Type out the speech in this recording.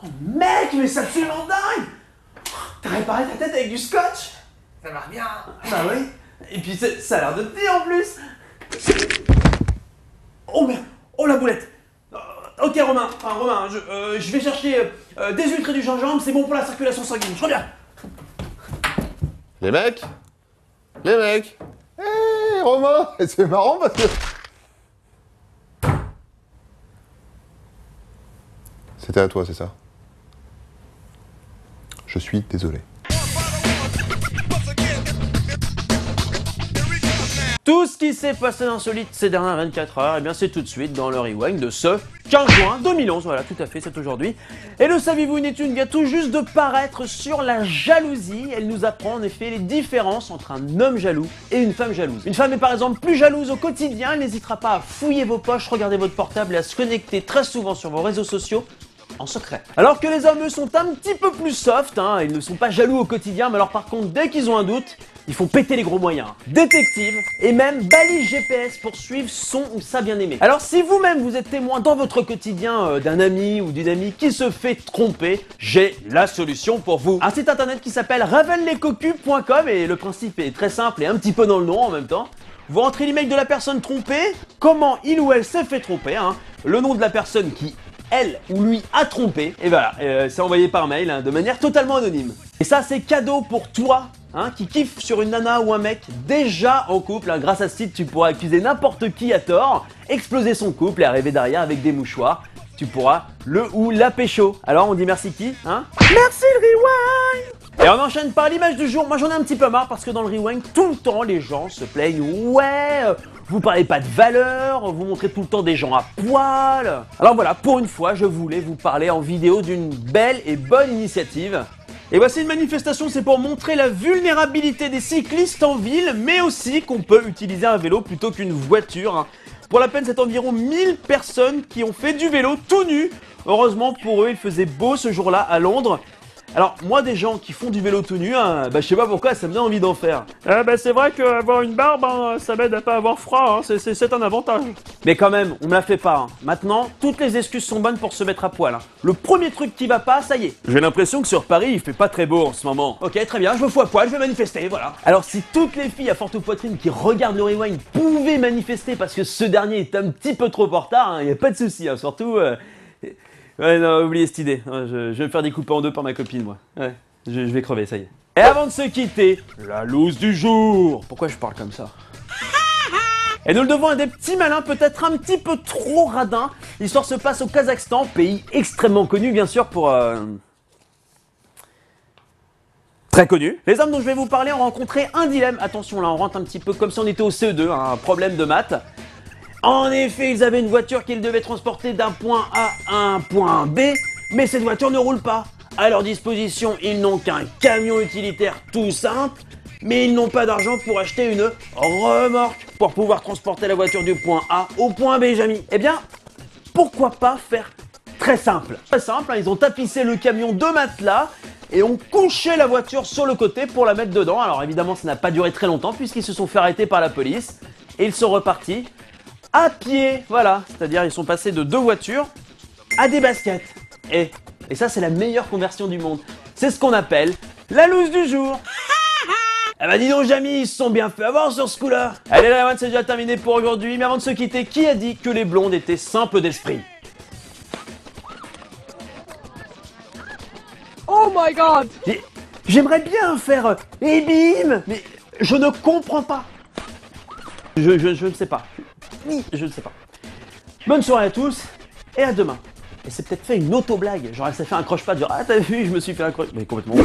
Oh mec, mais c'est absolument dingue! T'as réparé ta tête avec du scotch? Ça marche bien. Bah oui. Et puis ça a l'air de tenir en plus. Oh merde. Oh la boulette. Ok Romain, je vais chercher des huîtres et du gingembre, c'est bon pour la circulation sanguine, je reviens. Les mecs, hé Romain, c'est marrant parce que... C'était à toi, c'est ça? Je suis désolé. Tout ce qui s'est passé d'insolite ces dernières 24 heures, et bien c'est tout de suite dans le rewind de ce 15 juin 2011, voilà tout à fait, c'est aujourd'hui. Et le saviez-vous, une étude vient tout juste de paraître sur la jalousie. Elle nous apprend en effet les différences entre un homme jaloux et une femme jalouse. Une femme est par exemple plus jalouse au quotidien, elle n'hésitera pas à fouiller vos poches, regarder votre portable et à se connecter très souvent sur vos réseaux sociaux en secret. Alors que les hommes eux sont un petit peu plus soft, ils ne sont pas jaloux au quotidien, mais alors par contre dès qu'ils ont un doute, ils font péter les gros moyens. Détective et même balise GPS pour suivre son ou sa bien-aimée. Alors si vous-même vous êtes témoin dans votre quotidien d'un ami ou d'une amie qui se fait tromper, j'ai la solution pour vous. Un site internet qui s'appelle révèlelescocus.com et le principe est très simple et un petit peu dans le nom en même temps. Vous rentrez l'email de la personne trompée, comment il ou elle s'est fait tromper, le nom de la personne qui elle ou lui a trompé, et voilà, c'est envoyé par mail de manière totalement anonyme. Et ça c'est cadeau pour toi qui kiffe sur une nana ou un mec déjà en couple. Grâce à ce site tu pourras accuser n'importe qui à tort, exploser son couple et arriver derrière avec des mouchoirs. Tu pourras le ou la pécho. Alors on dit merci qui Merci le rewind. Et on enchaîne par l'image du jour. Moi j'en ai un petit peu marre parce que dans le rewind tout le temps les gens se plaignent. Ouais, vous parlez pas de valeur, vous montrez tout le temps des gens à poil. Alors voilà, pour une fois je voulais vous parler en vidéo d'une belle et bonne initiative. Et voici une manifestation, c'est pour montrer la vulnérabilité des cyclistes en ville, mais aussi qu'on peut utiliser un vélo plutôt qu'une voiture. Pour la peine, c'est environ 1000 personnes qui ont fait du vélo tout nu. Heureusement pour eux, il faisait beau ce jour-là à Londres. Alors moi des gens qui font du vélo tout nu, je sais pas pourquoi ça me donne envie d'en faire. C'est vrai qu'avoir une barbe, ça m'aide à pas avoir froid, c'est un avantage. Mais quand même, on me la fait pas. Maintenant, toutes les excuses sont bonnes pour se mettre à poil. Le premier truc qui va pas, ça y est. J'ai l'impression que sur Paris, il fait pas très beau en ce moment. Ok, très bien, je me fous à poil, je vais manifester, voilà. Alors si toutes les filles à forte poitrine qui regardent le rewind pouvaient manifester parce que ce dernier est un petit peu trop en retard, y a pas de souci, surtout... Ouais, non, oubliez cette idée. Je vais me faire découper en deux par ma copine, moi. Ouais, je vais crever, ça y est. Et avant de se quitter, la loose du jour. Pourquoi je parle comme ça? Et nous le devons à des petits malins, peut-être un petit peu trop radins. L'histoire se passe au Kazakhstan, pays extrêmement connu, bien sûr, pour... Très connu. Les hommes dont je vais vous parler ont rencontré un dilemme. Attention, là, on rentre un petit peu comme si on était au CE2, un problème de maths. En effet, ils avaient une voiture qu'ils devaient transporter d'un point A à un point B, mais cette voiture ne roule pas. À leur disposition, ils n'ont qu'un camion utilitaire tout simple, mais ils n'ont pas d'argent pour acheter une remorque pour pouvoir transporter la voiture du point A au point B, Jamy. Eh bien, pourquoi pas faire très simple? Très simple, ils ont tapissé le camion de matelas et ont couché la voiture sur le côté pour la mettre dedans. Alors évidemment, ça n'a pas duré très longtemps puisqu'ils se sont fait arrêter par la police et ils sont repartis à pied, voilà, c'est-à-dire ils sont passés de 2 voitures à des baskets. Et ça c'est la meilleure conversion du monde. C'est ce qu'on appelle la loose du jour. Ah bah dis donc Jamy, ils se sont bien fait avoir sur ce coup-là. Allez la c'est déjà terminé pour aujourd'hui, mais avant de se quitter, qui a dit que les blondes étaient simples d'esprit? Oh my god. J'aimerais bien faire et bim, mais je ne comprends pas. Je ne sais pas. Je ne sais pas. Bonne soirée à tous et à demain. Et c'est peut-être fait une auto-blague. Genre elle s'est fait un croche-patte, genre ah t'as vu, je me suis fait un croche... Mais complètement...